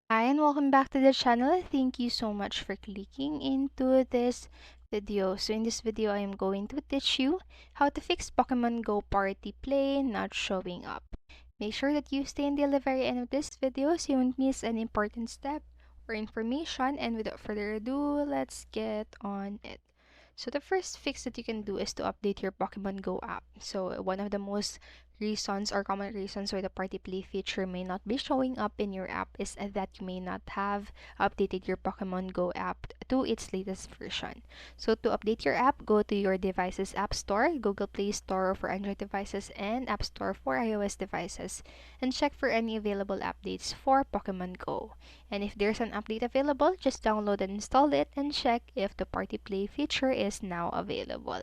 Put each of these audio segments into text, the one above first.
Hi and welcome back to the channel. Thank you so much for clicking into this video. So in this video, I am going to teach you how to fix Pokemon Go Party Play not showing up. Make sure that you stay until the very end of this video so you won't miss an important step or information. And without further ado, let's get on it. So the first fix that you can do is to update your Pokemon Go app. So one of the most reasons or common reasons why the party play feature may not be showing up in your app is that you may not have updated your Pokemon Go app to its latest version. So to update your app, go to your device's App Store, Google Play Store for Android devices, and App Store for iOS devices, and check for any available updates for Pokemon Go. And if there's an update available, just download and install it and check if the party play feature is now available.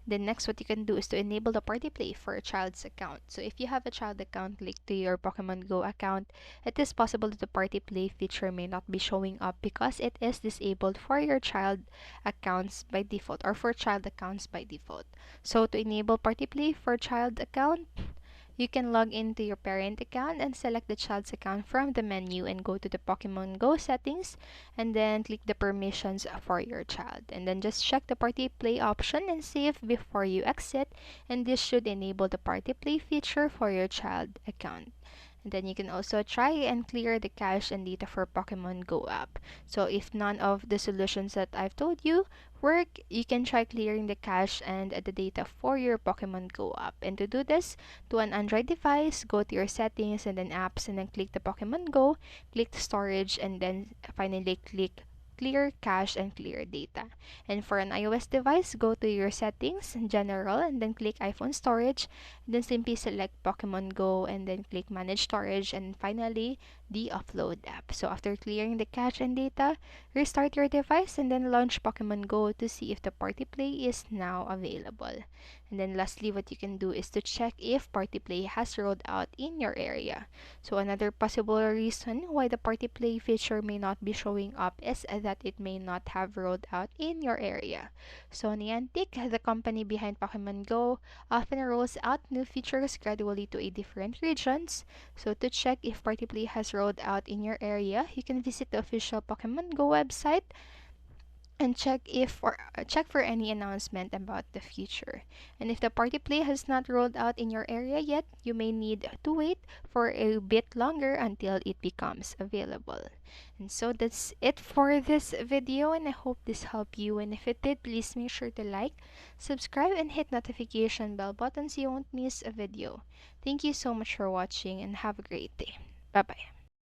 Then next, what you can do is to enable the party play for a child's account. So if you have a child account linked to your Pokemon Go account, it is possible that the party play feature may not be showing up because it is disabled for your child accounts by default or for child accounts by default. So to enable party play for child account, you can log into your parent account and select the child's account from the menu and go to the Pokemon Go settings and then click the permissions for your child. And then just check the party play option and save before you exit, and this should enable the party play feature for your child account. And then you can also try and clear the cache and data for Pokemon Go app. So if none of the solutions that I've told you work, you can try clearing the cache and the data for your Pokemon Go app. And to do this, to an Android device, go to your settings and then apps and then click the Pokemon Go, click the storage, and then finally click clear cache and clear data. And for an iOS device, go to your settings, general, and then click iPhone storage, and then simply select Pokemon Go and then click manage storage, and finally the upload app. So after clearing the cache and data, restart your device and then launch Pokemon Go to see if the party play is now available. And then lastly, what you can do is to check if party play has rolled out in your area. So another possible reason why the party play feature may not be showing up is that it may not have rolled out in your area. So Niantic, the company behind Pokemon Go, often rolls out new features gradually to a different regions. So to check if party play has rolled out in your area, you can visit the official Pokemon Go website and check for any announcement about the future. And if the party play has not rolled out in your area yet, you may need to wait for a bit longer until it becomes available. And so that's it for this video, and I hope this helped you. And if it did, please make sure to like, subscribe, and hit notification bell button so you won't miss a video. Thank you so much for watching and have a great day. Bye bye.